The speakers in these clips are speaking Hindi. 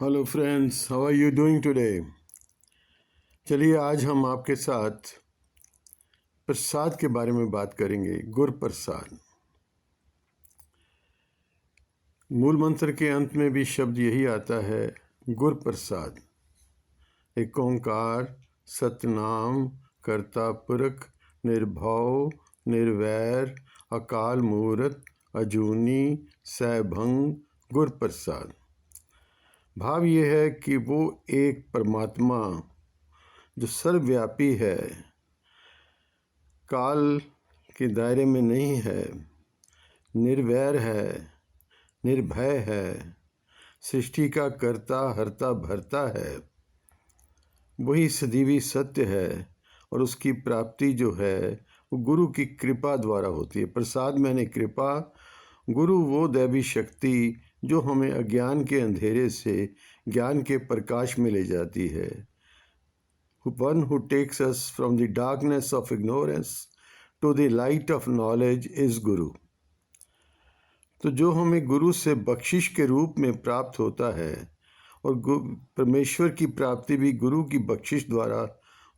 Hello friends, how are you doing today. चलिए आज हम आपके साथ प्रसाद के बारे में बात करेंगे। गुर प्रसाद। मूल मंत्र के अंत में भी शब्द यही आता है, गुर प्रसाद। एक ओंकार सतनाम कर्ता पुरख निर्भव निर्वैर अकाल मूरत अजूनी सैभंग गुर प्रसाद। भाव ये है कि वो एक परमात्मा जो सर्वव्यापी है, काल के दायरे में नहीं है, निर्वैर है, निर्भय है, सृष्टि का कर्ता हरता भरता है, वही सदीवी सत्य है। और उसकी प्राप्ति जो है वो गुरु की कृपा द्वारा होती है। प्रसाद मैंने कृपा। गुरु वो दैवी शक्ति जो हमें अज्ञान के अंधेरे से ज्ञान के प्रकाश में ले जाती है। One who takes us from the darkness of ignorance to the light of knowledge is Guru। तो जो हमें गुरु से बख्शिश के रूप में प्राप्त होता है, और परमेश्वर की प्राप्ति भी गुरु की बख्शिश द्वारा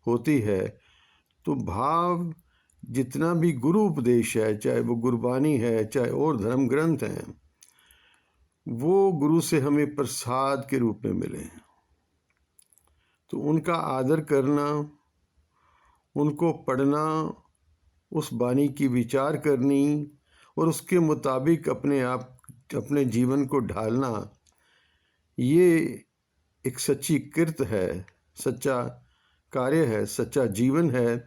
होती है। तो भाव जितना भी गुरु उपदेश है, चाहे वो गुरबानी है, चाहे और धर्म ग्रंथ हैं, वो गुरु से हमें प्रसाद के रूप में मिले। तो उनका आदर करना, उनको पढ़ना, उस बानी की विचार करनी और उसके मुताबिक अपने जीवन को ढालना, ये एक सच्ची कृत है, सच्चा कार्य है, सच्चा जीवन है।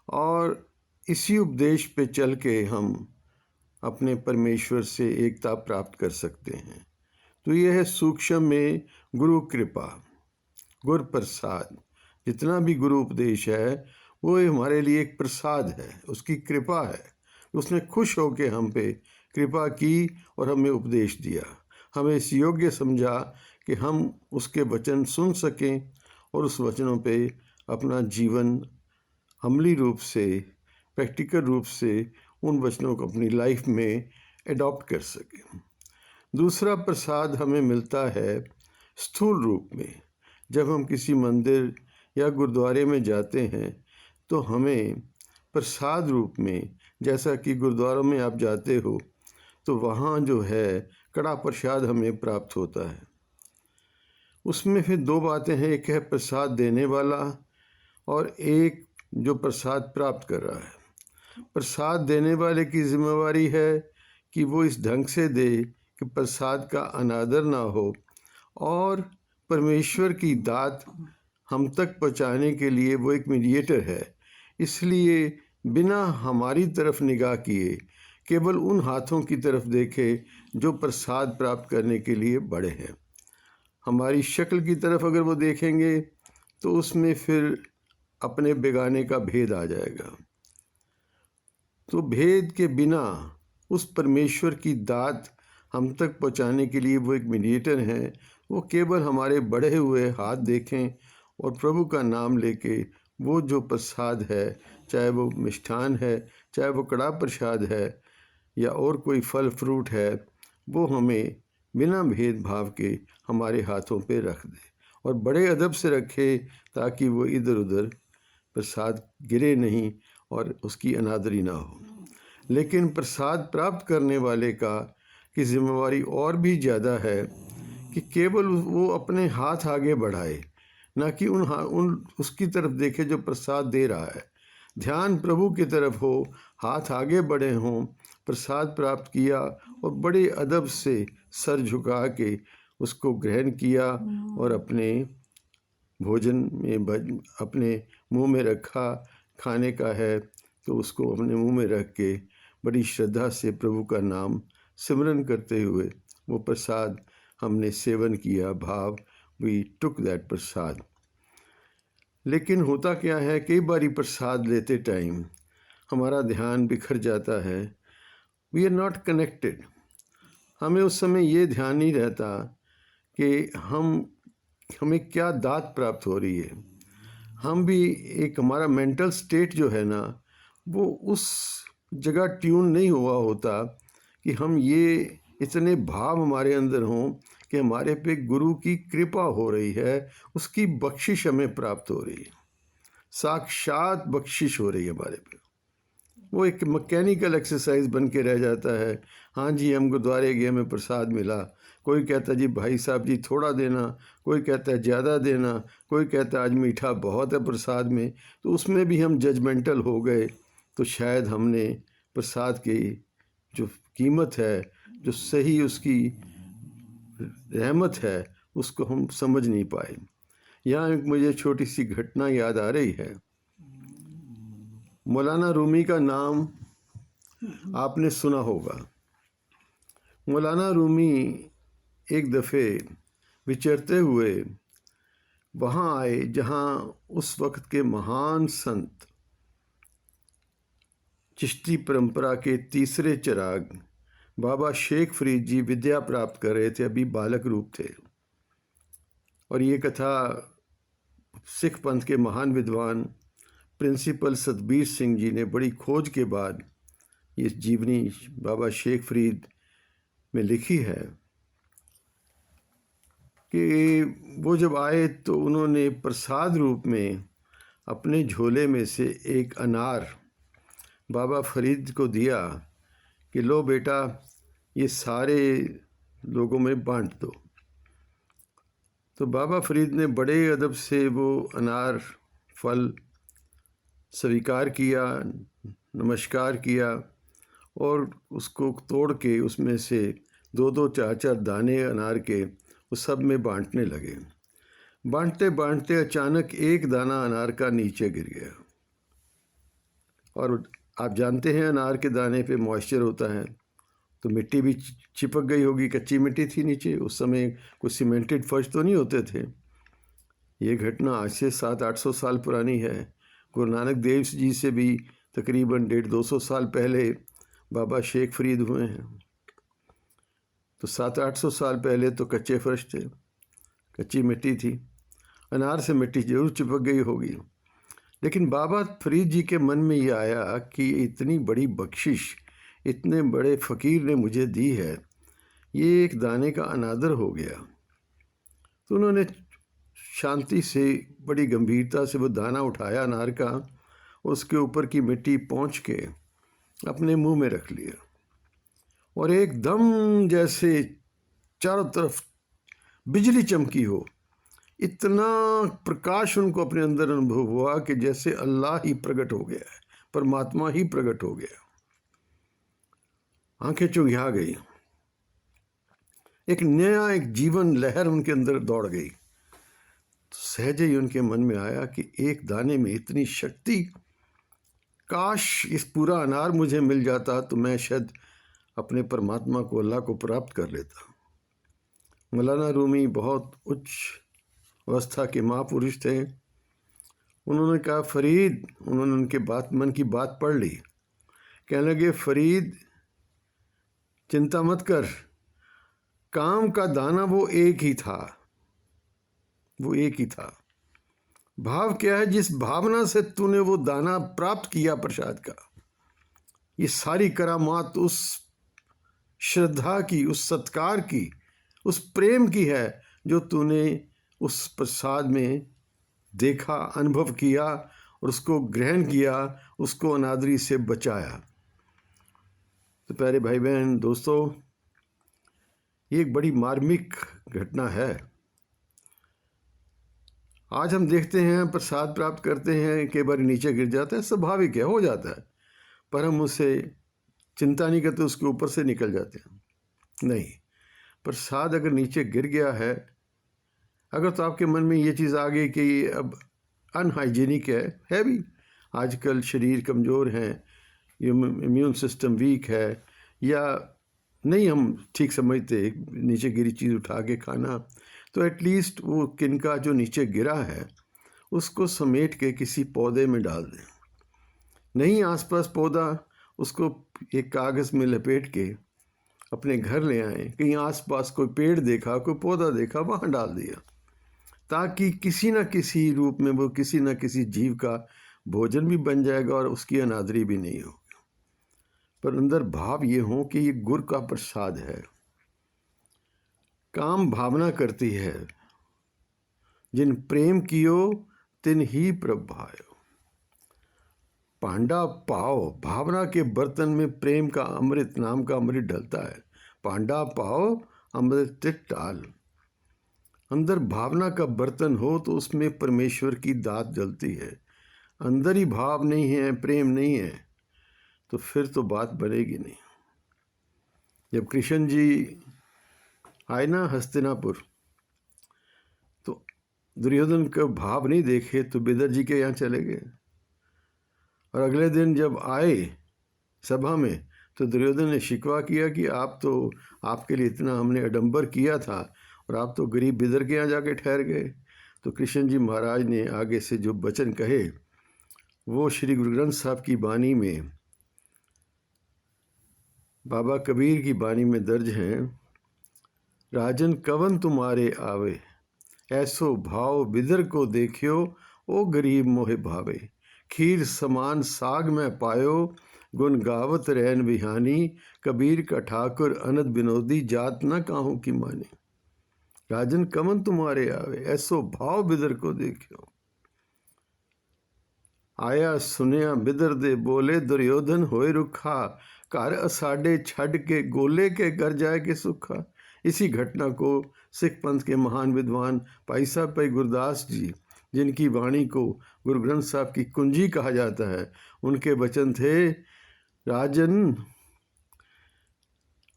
और इसी उपदेश पे चल के हम अपने परमेश्वर से एकता प्राप्त कर सकते हैं। तो यह है सूक्ष्म में गुरु कृपा, गुर प्रसाद। जितना भी गुरु उपदेश है वो हमारे लिए एक प्रसाद है, उसकी कृपा है। उसने खुश होकर हम पे कृपा की और हमें उपदेश दिया, हमें इस योग्य समझा कि हम उसके वचन सुन सकें और उस वचनों पे अपना जीवन अमली रूप से, प्रैक्टिकल रूप से उन वचनों को अपनी लाइफ में एडॉप्ट कर सकें। दूसरा प्रसाद हमें मिलता है स्थूल रूप में। जब हम किसी मंदिर या गुरुद्वारे में जाते हैं तो हमें प्रसाद रूप में, जैसा कि गुरुद्वारों में आप जाते हो तो वहाँ जो है कड़ा प्रसाद हमें प्राप्त होता है। उसमें फिर दो बातें हैं, एक है प्रसाद देने वाला और एक जो प्रसाद प्राप्त कर रहा है। प्रसाद देने वाले की जिम्मेवारी है कि वो इस ढंग से दे कि प्रसाद का अनादर ना हो, और परमेश्वर की दात हम तक पहुँचाने के लिए वो एक मीडिएटर है। इसलिए बिना हमारी तरफ निगाह किए केवल उन हाथों की तरफ देखे जो प्रसाद प्राप्त करने के लिए बड़े हैं। हमारी शक्ल की तरफ अगर वो देखेंगे तो उसमें फिर अपने बेगाने का भेद आ जाएगा। तो भेद के बिना उस परमेश्वर की दात हम तक पहुंचाने के लिए वो एक मीडिएटर हैं। वो केवल हमारे बढ़े हुए हाथ देखें और प्रभु का नाम लेके वो जो प्रसाद है, चाहे वो मिष्ठान है, चाहे वो कड़ा प्रसाद है या और कोई फल फ्रूट है, वो हमें बिना भेदभाव के हमारे हाथों पे रख दे और बड़े अदब से रखे, ताकि वो इधर उधर प्रसाद गिरे नहीं और उसकी अनादरी ना हो। लेकिन प्रसाद प्राप्त करने वाले की जिम्मेवारी और भी ज़्यादा है कि केवल वो अपने हाथ आगे बढ़ाए, ना कि उन उसकी तरफ देखे जो प्रसाद दे रहा है। ध्यान प्रभु की तरफ हो, हाथ आगे बढ़े हों, प्रसाद प्राप्त किया और बड़े अदब से सर झुका के उसको ग्रहण किया और अपने भोजन में अपने मुंह में रखा। खाने का है तो उसको अपने मुंह में रख के बड़ी श्रद्धा से प्रभु का नाम सिमरन करते हुए वो प्रसाद हमने सेवन किया। भाव वी टुक दैट प्रसाद। लेकिन होता क्या है, कई बारी प्रसाद लेते टाइम हमारा ध्यान बिखर जाता है। We are not connected. हमें उस समय ये ध्यान नहीं रहता कि हमें क्या दात प्राप्त हो रही है। हम भी एक, हमारा मेंटल स्टेट जो है ना, वो उस जगह ट्यून नहीं हुआ होता कि हम ये इतने भाव हमारे अंदर हों कि हमारे पे गुरु की कृपा हो रही है, उसकी बख्शिश हमें प्राप्त हो रही है, साक्षात बख्शिश हो रही है हमारे पे। वो एक मैकेनिकल एक्सरसाइज बन के रह जाता है। हाँ जी, हम गुरुद्वारे गए, हमें प्रसाद मिला, कोई कहता है जी भाई साहब जी थोड़ा देना, कोई कहता है ज़्यादा देना, कोई कहता है आज मीठा बहुत है प्रसाद में, तो उसमें भी हम जजमेंटल हो गए। तो शायद हमने प्रसाद की जो कीमत है, जो सही उसकी रहमत है, उसको हम समझ नहीं पाए। यहाँ एक मुझे छोटी सी घटना याद आ रही है। मौलाना रूमी का नाम आपने सुना होगा। मौलाना रूमी एक दफ़े विचरते हुए वहाँ आए जहाँ उस वक्त के महान संत चिश्ती परंपरा के तीसरे चिराग बाबा शेख फरीद जी विद्या प्राप्त कर रहे थे, अभी बालक रूप थे। और ये कथा सिख पंथ के महान विद्वान प्रिंसिपल सतबीर सिंह जी ने बड़ी खोज के बाद ये जीवनी बाबा शेख फरीद में लिखी है कि वो जब आए तो उन्होंने प्रसाद रूप में अपने झोले में से एक अनार बाबा फरीद को दिया कि लो बेटा, ये सारे लोगों में बांट दो। तो बाबा फरीद ने बड़े अदब से वो अनार फल स्वीकार किया, नमस्कार किया और उसको तोड़ के उसमें से 2-2, 4-4 दाने अनार के उस सब में बांटने लगे। बांटते बांटते अचानक एक दाना अनार का नीचे गिर गया। और आप जानते हैं अनार के दाने पे मॉइस्चर होता है, तो मिट्टी भी चिपक गई होगी, कच्ची मिट्टी थी नीचे। उस समय कुछ सीमेंटेड फर्श तो नहीं होते थे। ये घटना आज से 700-800 साल पुरानी है। गुरु नानक देव जी से भी तकरीबन 150-200 साल पहले बाबा शेख फरीद हुए हैं। तो 700-800 साल पहले तो कच्चे फर्श थे, कच्ची मिट्टी थी, अनार से मिट्टी जरूर चिपक गई होगी। लेकिन बाबा फरीद जी के मन में ये आया कि इतनी बड़ी बख्शिश इतने बड़े फ़कीर ने मुझे दी है, ये एक दाने का अनादर हो गया। तो उन्होंने शांति से बड़ी गंभीरता से वो दाना उठाया अनार का, उसके ऊपर की मिट्टी पोंछ के अपने मुंह में रख लिया और एकदम जैसे चारों तरफ बिजली चमकी हो, इतना प्रकाश उनको अपने अंदर अनुभव हुआ कि जैसे अल्लाह ही प्रकट हो गया है, परमात्मा ही प्रकट हो गया। आंखें चुंधिया गई, एक नया एक जीवन लहर उनके अंदर दौड़ गई। तो सहज ही उनके मन में आया कि एक दाने में इतनी शक्ति, काश इस पूरा अनार मुझे मिल जाता तो मैं शायद अपने परमात्मा को, अल्लाह को प्राप्त कर लेता। मौलाना रूमी बहुत उच्च अवस्था के महापुरुष थे। उन्होंने कहा फरीद, उन्होंने उनके मन की बात पढ़ ली। कहने लगे फरीद चिंता मत कर, काम का दाना वो एक ही था, वो एक ही था। भाव क्या है, जिस भावना से तूने वो दाना प्राप्त किया प्रसाद का, ये सारी करामात उस श्रद्धा की, उस सत्कार की, उस प्रेम की है जो तूने उस प्रसाद में देखा, अनुभव किया और उसको ग्रहण किया, उसको अनादरी से बचाया। तो प्यारे भाई बहन दोस्तों, ये एक बड़ी मार्मिक घटना है। आज हम देखते हैं प्रसाद प्राप्त करते हैं, कई बार नीचे गिर जाता है, स्वाभाविक है, हो जाता है, पर हम उससे चिंता नहीं करते, उसके ऊपर से निकल जाते हैं। नहीं, प्रसाद अगर नीचे गिर गया है, अगर तो आपके मन में ये चीज़ आ गई कि ये अब अनहाइजीनिक है भी, आजकल शरीर कमज़ोर हैं, इम्यून सिस्टम वीक है, या नहीं हम ठीक समझते नीचे गिरी चीज़ उठा के खाना, तो एटलीस्ट वो किनका जो नीचे गिरा है उसको समेट के किसी पौधे में डाल दें। नहीं आसपास पौधा, उसको एक कागज़ में लपेट के अपने घर ले आएँ। कहीं आसपास कोई पेड़ देखा, कोई पौधा देखा, वहाँ डाल दिया, ताकि किसी न किसी रूप में वो किसी न किसी जीव का भोजन भी बन जाएगा और उसकी अनादरी भी नहीं होगी। पर अंदर भाव ये हो कि ये गुर का प्रसाद है। काम भावना करती है, जिन प्रेम कियो तिन ही प्रभ भायो। पांडा पाओ, भावना के बर्तन में प्रेम का अमृत नाम का अमृत डलता है। पांडा पाओ अमृत डाल। अंदर भावना का बर्तन हो तो उसमें परमेश्वर की दात जलती है। अंदर ही भाव नहीं है, प्रेम नहीं है, तो फिर तो बात बनेगी नहीं। जब कृष्ण जी आए ना हस्तिनापुर, तो दुर्योधन का भाव नहीं देखे तो बिदर जी के यहाँ चले गए। और अगले दिन जब आए सभा में, तो दुर्योधन ने शिकवा किया कि आप तो, आपके लिए इतना हमने अडंबर किया था और आप तो गरीब बिदर के यहाँ जाके ठहर गए। तो कृष्ण जी महाराज ने आगे से जो वचन कहे वो श्री गुरु ग्रंथ साहब की बानी में, बाबा कबीर की बानी में दर्ज हैं। राजन कवन तुम्हारे आवे, ऐसो भाव बिदर को देखियो, ओ गरीब मोहे भावे। खीर समान साग में पायो, गुण गावत रहन बिहानी। कबीर का ठाकुर अनद विनोदी, जात न काहू की मानी। राजन कवन तुम्हारे आवे, ऐसो भाव बिदर को देखियो। आया सुनिया बिदर दे बोले, दुर्योधन होए रुखा। घर असाडे छड़ के गोले के घर जाए के सुखा। इसी घटना को सिख पंथ के महान विद्वान भाई साहब भाई गुरदास जी, जिनकी वाणी को गुरु ग्रंथ साहब की कुंजी कहा जाता है, उनके वचन थे, राजन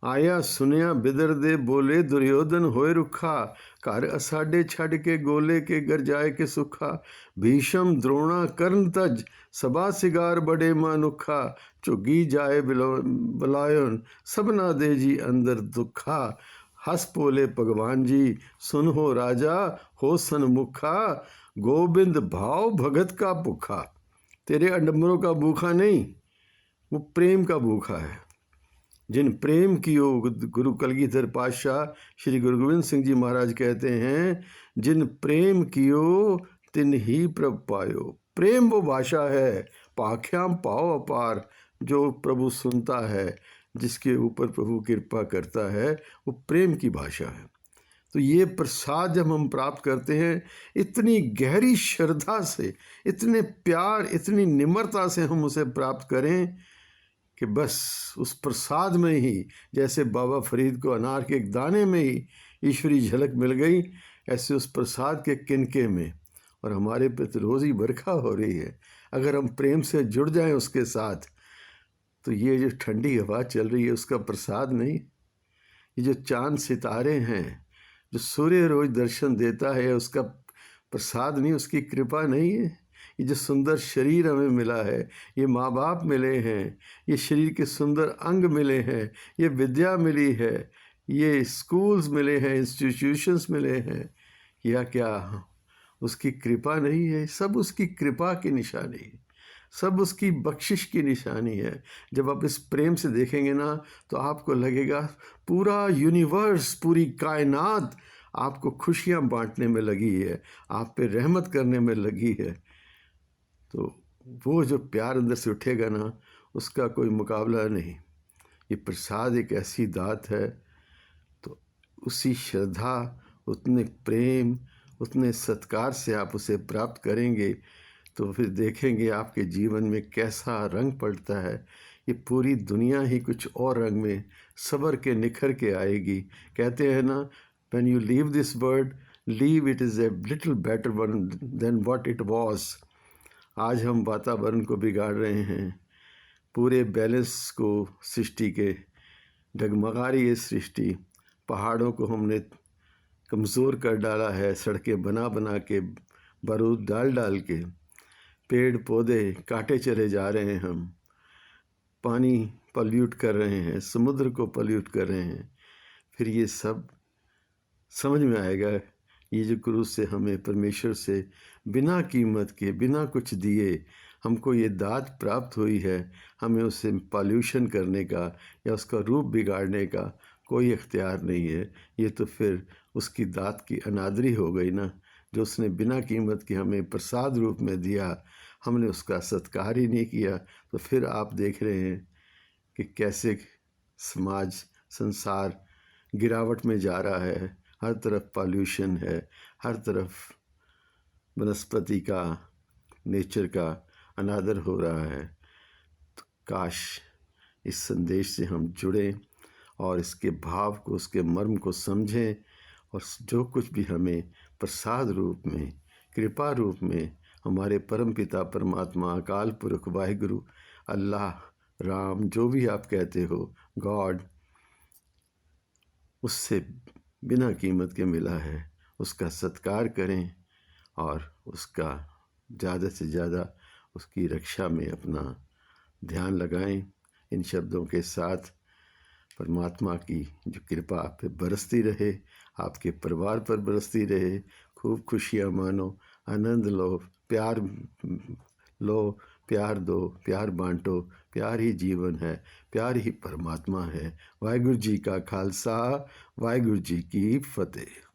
आया सुनिया बिदर दे बोले, दुर्योधन होए रुखा। घर असाडे छड़ के गोले के घर जाए के सुखा। भीषम द्रोणा कर्ण तज, सभा सिगार बड़े मानुखा। चुगी जाए बलायन, सबना दे जी अंदर दुखा। हंस बोले भगवान जी, सुन हो राजा हो सनमुखा। गोविंद भाव भगत का भूखा। तेरे अडंबरों का भूखा नहीं, वो प्रेम का भूखा है। जिन प्रेम कियो, गुरु कलगीधर पातशाह श्री गुरु गोविंद सिंह जी महाराज कहते हैं, जिन प्रेम कियो तिन ही प्रभ पायो। प्रेम वो भाषा है, पाख्याम पाओ अपार, जो प्रभु सुनता है, जिसके ऊपर प्रभु कृपा करता है, वो प्रेम की भाषा है। तो ये प्रसाद जब हम प्राप्त करते हैं, इतनी गहरी श्रद्धा से, इतने प्यार, इतनी निम्रता से हम उसे प्राप्त करें कि बस उस प्रसाद में ही, जैसे बाबा फरीद को अनार के एक दाने में ही ईश्वरी झलक मिल गई, ऐसे उस प्रसाद के किनके में, और हमारे पे तो रोज़ ही बरखा हो रही है। अगर हम प्रेम से जुड़ जाएं उसके साथ, तो ये जो ठंडी हवा चल रही है उसका प्रसाद नहीं, ये जो चांद सितारे हैं, जो सूर्य रोज दर्शन देता है, उसका प्रसाद नहीं, उसकी कृपा नहीं है। ये जो सुंदर शरीर हमें मिला है, ये माँ बाप मिले हैं, ये शरीर के सुंदर अंग मिले हैं, ये विद्या मिली है, ये स्कूल्स मिले हैं, इंस्टीट्यूशंस मिले हैं, या क्या उसकी कृपा नहीं है? सब उसकी कृपा की निशानी है, सब उसकी बख्शिश की निशानी है। जब आप इस प्रेम से देखेंगे ना, तो आपको लगेगा पूरा यूनिवर्स, पूरी कायनात आपको खुशियाँ बांटने में लगी है, आप पे रहमत करने में लगी है। तो वो जो प्यार अंदर से उठेगा ना, उसका कोई मुकाबला नहीं। ये प्रसाद एक ऐसी दात है, तो उसी श्रद्धा, उतने प्रेम, उतने सत्कार से आप उसे प्राप्त करेंगे, तो फिर देखेंगे आपके जीवन में कैसा रंग पड़ता है। ये पूरी दुनिया ही कुछ और रंग में सबर के निखर के आएगी। कहते हैं ना, when you leave this world, leave it is a little better one than what it was। आज हम वातावरण को बिगाड़ रहे हैं, पूरे बैलेंस को सृष्टि के, डगमगा रही है सृष्टि। पहाड़ों को हमने कमज़ोर कर डाला है, सड़कें बना बना के, बारूद डाल डाल के, पेड़ पौधे काटे चले जा रहे हैं हम, पानी पल्यूट कर रहे हैं, समुद्र को पल्यूट कर रहे हैं। फिर ये सब समझ में आएगा, ये जो गुरु से हमें, परमेश्वर से बिना कीमत के, बिना कुछ दिए हमको ये दात प्राप्त हुई है, हमें उसे पॉल्यूशन करने का या उसका रूप बिगाड़ने का कोई इख्तियार नहीं है। ये तो फिर उसकी दात की अनादरी हो गई ना, जो उसने बिना कीमत के हमें प्रसाद रूप में दिया, हमने उसका सत्कार ही नहीं किया। तो फिर आप देख रहे हैं कि कैसे समाज, संसार गिरावट में जा रहा है, हर तरफ पॉल्यूशन है, हर तरफ वनस्पति का, नेचर का अनादर हो रहा है। तो काश इस संदेश से हम जुड़ें और इसके भाव को, उसके मर्म को समझें, और जो कुछ भी हमें प्रसाद रूप में, कृपा रूप में हमारे परम पिता परमात्मा अकाल पुरख वाहिगुरु, अल्लाह, राम, जो भी आप कहते हो, गॉड, उससे बिना कीमत के मिला है, उसका सत्कार करें और उसका ज़्यादा से ज़्यादा उसकी रक्षा में अपना ध्यान लगाएं। इन शब्दों के साथ परमात्मा की जो कृपा आप पे बरसती रहे, आपके परिवार पर बरसती रहे। खूब खुशियाँ मानो, आनंद लो, प्यार लो, प्यार दो, प्यार बांटो। प्यार ही जीवन है, प्यार ही परमात्मा है। वाहिगुरु जी का खालसा, वाहिगुरु जी की फतेह।